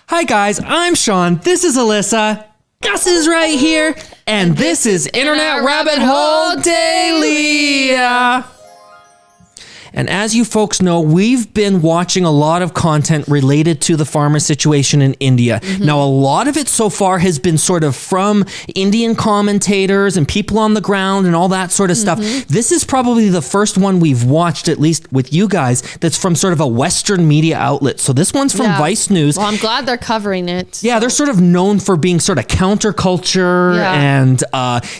Hi guys, I'm Sean. This is Alyssa. Gus is right here. And this is Internet Rabbit Hole Daily. And as you folks know, we've been watching a lot of content related to the farmer situation in India. Now, a lot of it so far has been sort of from Indian commentators and people on the ground and all that sort of stuff. This is probably the first one we've watched, at least with you guys, that's from sort of a Western media outlet. So this one's from Vice News. Well, I'm glad they're covering it. Yeah, they're sort of known for being sort of counterculture and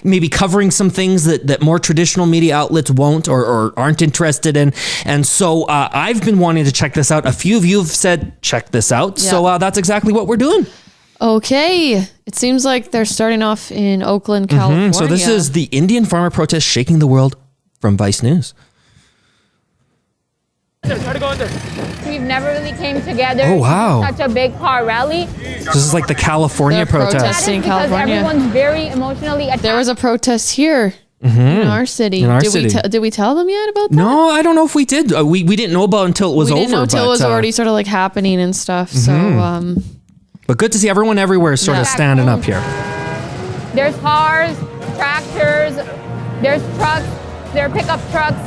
maybe covering some things that more traditional media outlets won't or aren't interested in. And so I've been wanting to check this out. A few of you have said, check this out. Yeah. So that's exactly what we're doing. Okay. It seems like they're starting off in Oakland, California. So this is the Indian farmer protest shaking the world from Vice News. We've never really came together. Oh, wow. Such a big car rally. This is like the California protest. Protesting Because California. everyone's very emotionally attached. There was a protest here in our city. Did we tell them yet about that? No, I don't know if we did. We didn't know about it until it was over. We didn't know until it was already sort of like happening and stuff. So, but good to see everyone everywhere sort of standing up here. There's cars, tractors, there's trucks, there are pickup trucks.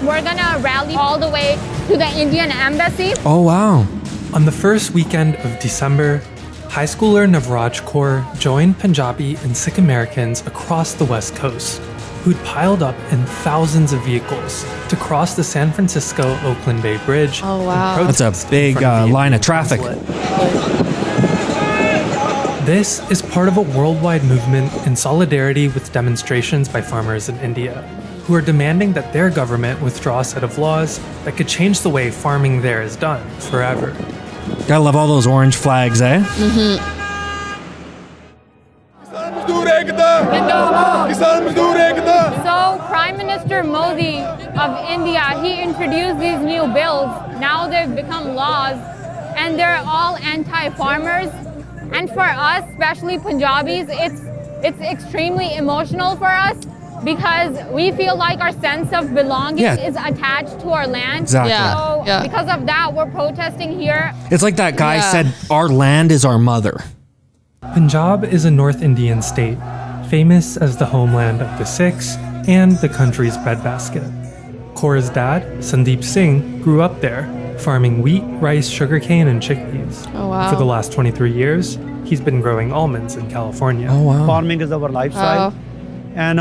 We're gonna rally all the way to the Indian embassy. Oh, wow. On the first weekend of December, high schooler Navraj Kaur joined Punjabi and Sikh Americans across the West Coast, who'd piled up in thousands of vehicles to cross the San Francisco-Oakland Bay Bridge. Oh, wow. and That's a protest big in front of the line of Indian traffic. consulate. This is part of a worldwide movement in solidarity with demonstrations by farmers in India, who are demanding that their government withdraw a set of laws that could change the way farming there is done forever. Gotta love all those orange flags, eh? So Prime Minister Modi of India, he introduced these new bills. Now they've become laws and they're all anti-farmers. And for us, especially Punjabis, it's extremely emotional for us because we feel like our sense of belonging is attached to our land. Exactly. So because of that, we're protesting here. It's like that guy said, our land is our mother. Punjab is a North Indian state, famous as the homeland of the Sikhs and the country's breadbasket. Kaur's dad, Sandeep Singh, grew up there, farming wheat, rice, sugarcane, and chickpeas. Oh, wow. For the last 23 years, he's been growing almonds in California. Oh, wow. Farming is our lifestyle. And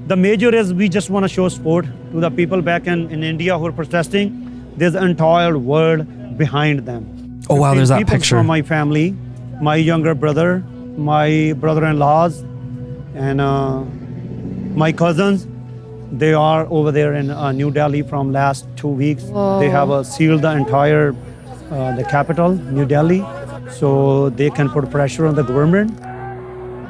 the major is we just want to show support to the people back in India who are protesting. There's an entire world behind them. Oh, wow, there's that people picture. From my family, my younger brother, my brother-in-laws, and my cousins. They are over there in New Delhi from last 2 weeks. Whoa. They have sealed the entire the capital, New Delhi, so they can put pressure on the government.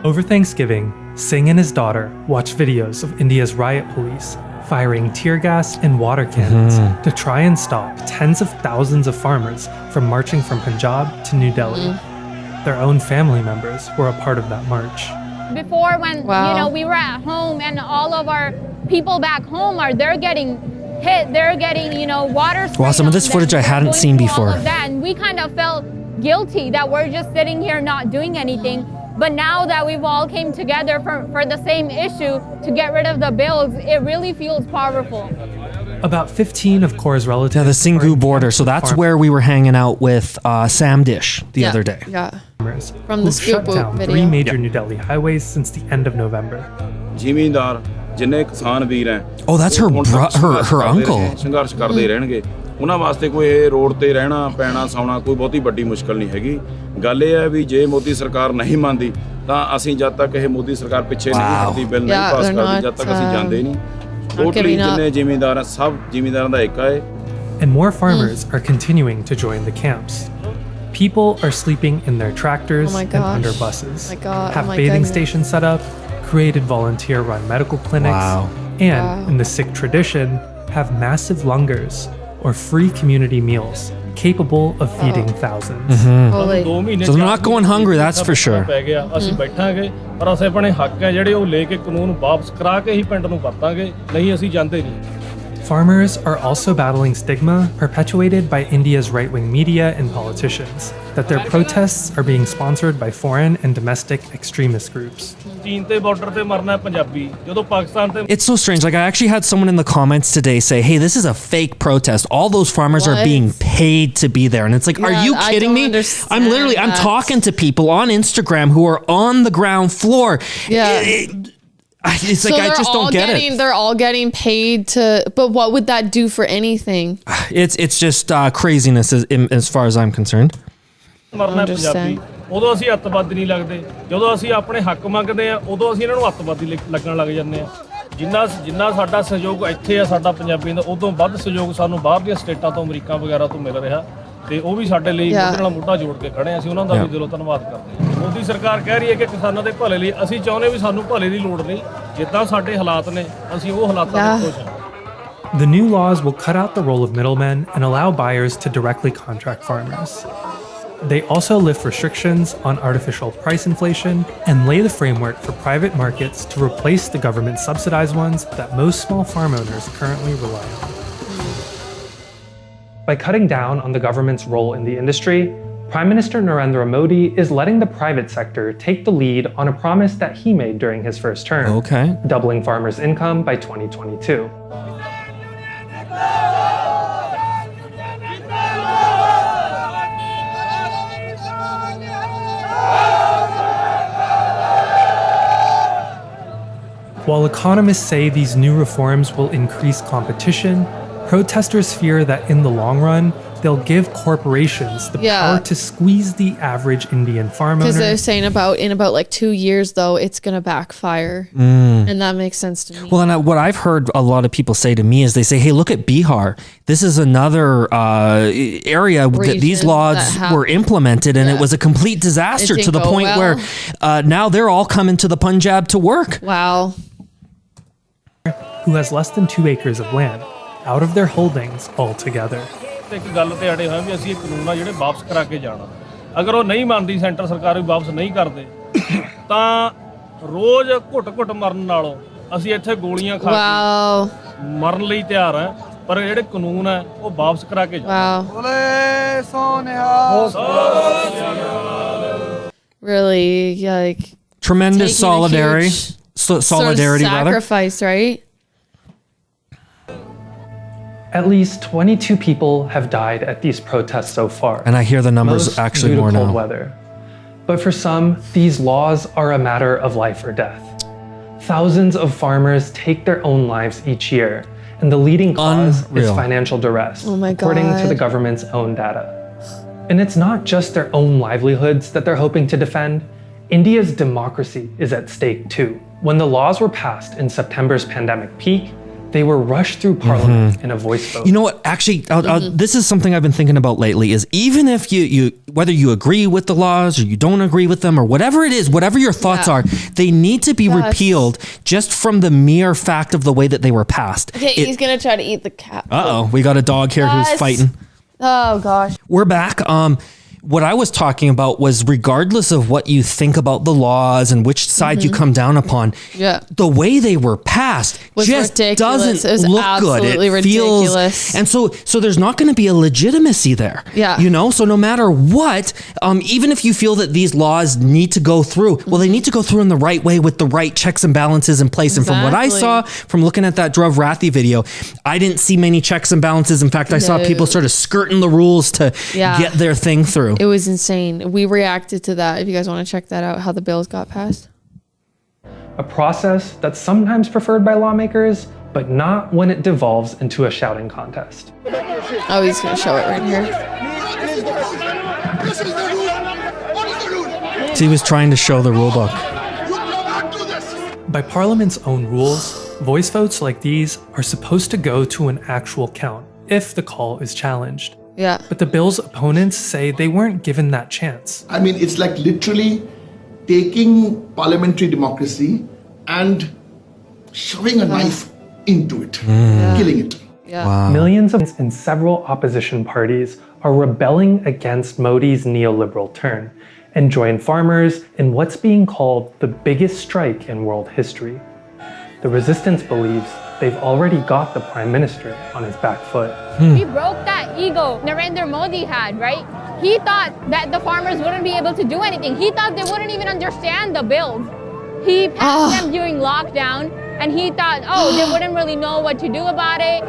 Over Thanksgiving, Singh and his daughter watched videos of India's riot police firing tear gas and water cannons to try and stop tens of thousands of farmers from marching from Punjab to New Delhi. Their own family members were a part of that march. Before when we were at home and all of our people back home they're getting hit, they're getting water sprayed. Wow, some of this on footage them, I they're hadn't going seen through before. all of that, and we kind of felt guilty that we're just sitting here not doing anything. But now that we've all came together for the same issue to get rid of the bills, it really feels powerful. About 15 of Kaur's relatives. Yeah, the Singhu border. So that's where we were hanging out with Sam Dish the other day. Yeah. farmers From the who've Scoop shut Boot down video. 3 major New Delhi highways since the end of November. ਜ਼ਿਮੀਂਦਾਰ ਜਿੰਨੇ ਕਿਸਾਨ ਵੀਰ ਹੈ Oh, that's her her uncle. ਸੰਘਰਸ਼ ਕਰਦੇ ਰਹਿਣਗੇ ਉਹਨਾਂ ਵਾਸਤੇ ਕੋਈ ਇਹ ਰੋਡ ਤੇ ਰਹਿਣਾ ਪੈਣਾ ਸੌਣਾ ਕੋਈ ਬਹੁਤੀ ਵੱਡੀ ਮੁਸ਼ਕਲ ਨਹੀਂ ਹੈਗੀ ਗੱਲ ਇਹ ਹੈ ਵੀ ਜੇ ਮੋਦੀ ਸਰਕਾਰ ਨਹੀਂ ਮੰਨਦੀ ਤਾਂ ਅਸੀਂ ਜਦ ਤੱਕ ਇਹ ਮੋਦੀ ਸਰਕਾਰ ਪਿੱਛੇ ਨਹੀਂ ਹਟਦੀ ਬਿੱਲ ਨਹੀਂ ਪਾਸ ਕਰਦੀ ਜਦ ਤੱਕ ਅਸੀਂ ਜਾਂਦੇ ਨਹੀਂ ਟੋਟਲੀ ਜਿੰਨੇ ਜ਼ਿਮੀਂਦਾਰ ਆ ਸਭ ਜ਼ਿਮੀਂਦਾਰਾਂ ਦਾ ਏਕਾ ਹੈ And more farmers are continuing to join the camps. People are sleeping in their tractors and under buses, have bathing stations set up, created volunteer-run medical clinics, and in the Sikh tradition, have massive langars, or free community meals, capable of feeding thousands. So they're not going hungry, that's for sure. ਅਸੀਂ ਬੈਠਾਂਗੇ ਪਰ ਅਸੀਂ ਆਪਣੇ ਹੱਕ ਹੈ ਜਿਹੜੇ ਉਹ ਲੈ ਕੇ ਕਾਨੂੰਨ ਵਾਪਸ ਕਰਾ ਕੇ ਹੀ ਪਿੰਡ ਨੂੰ ਵਰਤਾਂਗੇ ਨਹੀਂ ਅਸੀਂ ਜਾਂਦੇ ਨਹੀਂ Farmers are also battling stigma perpetuated by India's right-wing media and politicians, that their protests are being sponsored by foreign and domestic extremist groups. It's so strange. Like, I actually had someone in the comments today say, hey, this is a fake protest. All those farmers are being paid to be there. And it's like, are you kidding me? I'm talking to people on Instagram who are on the ground floor. Yeah. It's like, I just don't get it. They're all getting paid to, but what would that do for anything? It's just craziness as far as I'm concerned. ਉਦੋਂ ਅਸੀਂ ਅੱਤਵਾਦੀ ਨਹੀਂ ਲੱਗਦੇ ਜਦੋਂ ਅਸੀਂ ਆਪਣੇ ਹੱਕ ਮੰਗਦੇ ਆ ਉਦੋਂ ਅਸੀਂ ਇਹਨਾਂ ਨੂੰ ਅੱਤਵਾਦੀ ਲੱਗਣ ਲੱਗ ਜਾਂਦੇ ਆ ਜਿੰਨਾ ਸਾਡਾ ਸਹਿਯੋਗ ਇੱਥੇ ਆ ਸਾਡਾ ਪੰਜਾਬੀਆਂ ਦਾ ਉਦੋਂ ਵੱਧ ਸਹਿਯੋਗ ਸਾਨੂੰ ਬਾਹਰ ਦੀਆਂ ਸਟੇਟਾਂ ਤੋਂ ਅਮਰੀਕਾ ਵਗੈਰਾ ਤੋਂ ਮਿਲ ਰਿਹਾ ਤੇ ਉਹ ਵੀ ਸਾਡੇ ਲਈ ਮੋਢੇ ਨਾਲ ਮੋਢਾ ਜੋੜ ਕੇ ਖੜੇ ਆ ਅਸੀਂ ਉਹਨਾਂ ਦਾ ਵੀ ਦਿਲੋਂ ਧੰਨਵਾਦ ਕਰਦੇ ਹਾਂ ਮੋਦੀ ਸਰਕਾਰ ਕਹਿ ਰਹੀ ਹੈ ਕਿ ਕਿਸਾਨਾਂ ਦੇ ਭਲੇ ਲਈ ਅਸੀਂ ਚਾਹੁੰਦੇ ਵੀ ਸਾਨੂੰ ਭਲੇ ਦੀ ਲੋੜ ਨਹੀਂ ਜਿੱਦਾਂ ਸਾਡੇ ਹਾਲਾਤ ਨੇ ਅਸੀਂ ਉਹ ਹਾਲਾਤਾਂ ਵਿੱਚ ਖੁਸ਼ ਹਾਂ The new laws will cut out the role of middlemen and allow buyers to directly contract farmers. They also lift restrictions on artificial price inflation and lay the framework for private markets to replace the government-subsidized ones that most small farm owners currently rely on. By cutting down on the government's role in the industry, Prime Minister Narendra Modi is letting the private sector take the lead on a promise that he made during his first term, doubling farmers' income by 2022. While economists say these new reforms will increase competition, protesters fear that in the long run, they'll give corporations the power to squeeze the average Indian farm owner. Because they're saying in about like 2 years, though, it's going to backfire. And that makes sense to me. Well, and what I've heard a lot of people say to me is they say, hey, look at Bihar. This is another area that these laws were implemented, and it was a complete disaster to the point where now they're all coming to the Punjab to work. Wow. Who has less than 2 acres of land out of their holdings altogether. ਇੱਕ ਗੱਲ ਤੇ ਅੜੇ ਹੋਏ ਵੀ ਅਸੀਂ ਇਹ ਕਾਨੂੰਨ ਆ ਜਿਹੜੇ ਵਾਪਸ ਕਰਾ ਕੇ ਜਾਣਾ ਅਗਰ ਉਹ ਨਹੀਂ ਮੰਨਦੀ ਸੈਂਟਰ ਸਰਕਾਰ ਵੀ ਵਾਪਸ ਨਹੀਂ ਕਰਦੇ ਤਾਂ ਰੋਜ਼ ਘੁੱਟ ਮਰਨ ਨਾਲੋਂ ਅਸੀਂ ਇੱਥੇ ਗੋਲੀਆਂ ਖਾ ਕੇ ਮਰਨ ਲਈ ਤਿਆਰ ਆ ਪਰ ਜਿਹੜੇ ਕਾਨੂੰਨ ਆ ਉਹ ਵਾਪਸ ਕਰਾ ਕੇ ਜਾਣਾ ਬੋਲੇ ਸੋਨਿਹਾਲ Really, like tremendous solidarity sacrifice, right? At least 22 people have died at these protests so far. And I hear the numbers actually more now. Weather. But for some, these laws are a matter of life or death. Thousands of farmers take their own lives each year, and the leading cause is financial duress, according to the government's own data. And it's not just their own livelihoods that they're hoping to defend. India's democracy is at stake too. When the laws were passed in September's pandemic peak, they were rushed through parliament in a voice vote. You know what? Actually, this is something I've been thinking about lately. Is even if you whether you agree with the laws or you don't agree with them or whatever it is, whatever your thoughts are, they need to be repealed just from the mere fact of the way that they were passed. Okay, he's gonna try to eat the cat. We got a dog here who's fighting. Oh gosh. We're back. What I was talking about was regardless of what you think about the laws and which side you come down upon, the way they were passed just ridiculous. doesn't look good. It ridiculous. And so there's not going to be a legitimacy there. You know, so no matter what, even if you feel that these laws need to go through, well, they need to go through in the right way with the right checks and balances in place. And from what I saw from looking at that Dhruv Rathi video, I didn't see many checks and balances. In fact, I saw people sort of skirting the rules to get their thing through. It was insane. We reacted to that. If you guys want to check that out, how the bills got passed. A process that's sometimes preferred by lawmakers, but not when it devolves into a shouting contest. Oh, he's going to show it right here. So he was trying to show the rule book. By Parliament's own rules, voice votes like these are supposed to go to an actual count if the call is challenged. But the bill's opponents say they weren't given that chance. I mean, it's like literally taking parliamentary democracy and shoving a knife into it, killing it. Millions in several opposition parties are rebelling against Modi's neoliberal turn and join farmers in what's being called the biggest strike in world history. The resistance believes they've already got the prime minister on his back foot. We broke that ego Narendra Modi had, right? He thought that the farmers wouldn't be able to do anything. He thought they wouldn't even understand the bills. He passed them during lockdown, and he thought, they wouldn't really know what to do about it.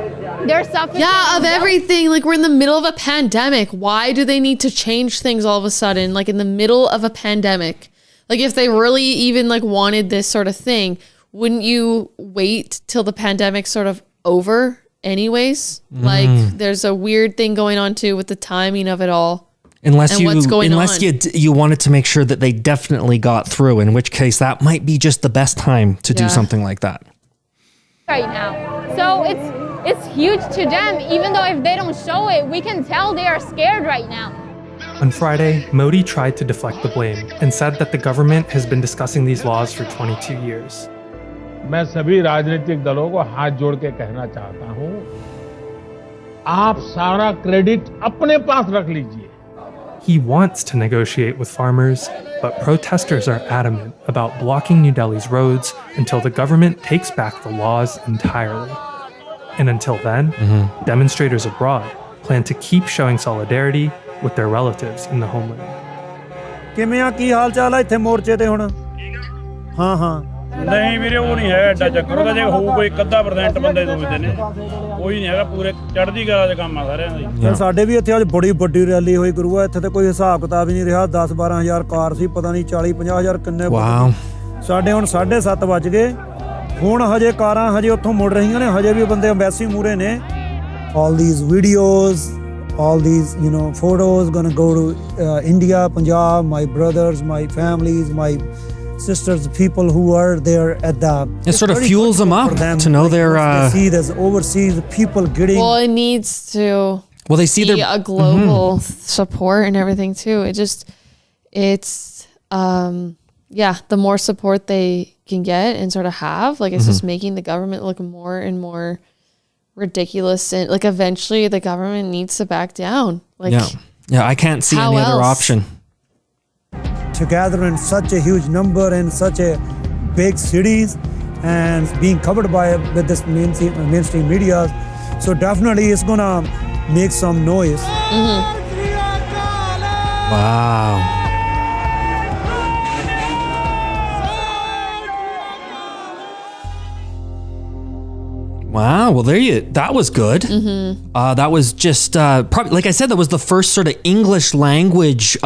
They're suffocating. Yeah, of everything. Like, we're in the middle of a pandemic. Why do they need to change things all of a sudden? Like, in the middle of a pandemic. Like, if they really even like wanted this sort of thing, wouldn't you wait till the pandemic's sort of over anyways? Like, there's a weird thing going on too with the timing of it all. Unless you wanted to make sure that they definitely got through, in which case that might be just the best time to do something like that. Right now. So it's huge to them, even though if they don't show it, we can tell they are scared right now. On Friday, Modi tried to deflect the blame and said that the government has been discussing these laws for 22 years. मैं सभी राजनीतिक दलों को हाथ जोड़ के कहना चाहता हूं, आप सारा क्रेडिट अपने पास रख लीजिए. He wants to negotiate with farmers, but protesters are adamant about blocking New Delhi's roads until the government takes back the laws entirely. And until then, demonstrators abroad plan to keep showing solidarity with their relatives in the homeland. ਕਿਵੇਂ ਆ ਕੀ ਹਾਲ ਚਾਲ ਆ ਇੱਥੇ ਮੋਰਚੇ ਤੇ ਹੁਣ? ਹਾਂ ਹਾਂ ਨਹੀਂ ਵੀਰੇ ਉਹ ਨਹੀਂ ਹੈ ਐਡਾ ਚੱਕਰ ਉਹਦਾ ਜੇ ਹੋਊ ਕੋਈ 1% ਬੰਦੇ ਦੂਜਦੇ ਨੇ ਕੋਈ ਨਹੀਂ ਹੈਗਾ ਪੂਰੇ ਚੜ੍ਹਦੀ ਕਲਾ ਦੇ ਕੰਮ ਆ ਸਾਰਿਆਂ ਦਾ ਸਾਡੇ ਵੀ ਇੱਥੇ ਅੱਜ ਬੜੀ ਵੱਡੀ ਰੈਲੀ ਹੋਈ ਗੁਰੂਆ ਇੱਥੇ ਤੇ ਕੋਈ ਹਿਸਾਬ ਕਿਤਾਬ ਹੀ ਨਹੀਂ ਰਿਹਾ 10-12 ਕਾਰ ਸੀ ਪਤਾ ਨਹੀਂ 40-50 ਹਜ਼ਾਰ ਕਿੰਨੇ ਸਾਡੇ ਹੁਣ 7:30 ਵੱਜ ਗਏ ਹੁਣ ਹਜੇ ਕਾਰਾਂ ਹਜੇ ਉੱਥੋਂ ਮੁੜ ਰਹੀਆਂ ਨੇ ਹਜੇ ਵੀ ਬੰਦੇ ਐਮਬੈਸੀ ਮੂਰੇ ਨੇ all these videos all these photos gonna go to India, Punjab, my brothers, my families, my sisters, people who are there at the it sort of fuels them up to know they're they see there's overseas people getting it needs to they see be a global support and everything too. It's the more support they can get and sort of have, like, it's just making the government look more and more ridiculous, and like eventually the government needs to back down. Like, I can't see any other option. Together in such a huge number in such a big cities and being covered by with this mainstream media, so definitely it's gonna make some noise. Wow. Wow, well that was good. That was just probably, like I said, that was the first sort of English language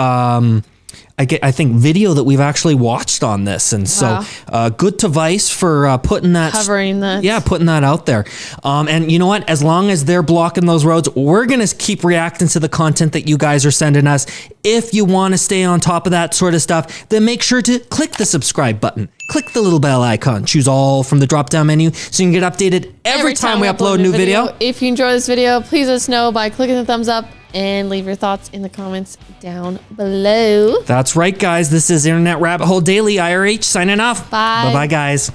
I think video that we've actually watched on this, and so good to Vice for putting that putting that out there. And you know what, as long as they're blocking those roads, we're gonna keep reacting to the content that you guys are sending us. If you want to stay on top of that sort of stuff, then make sure to click the subscribe button, click the little bell icon, choose all from the drop down menu so you can get updated every time we upload a new video. If you enjoy this video, please let us know by clicking the thumbs up and leave your thoughts in the comments down below. That's right, guys. This is Internet Rabbit Hole Daily, IRH signing off. Bye. Bye-bye, guys.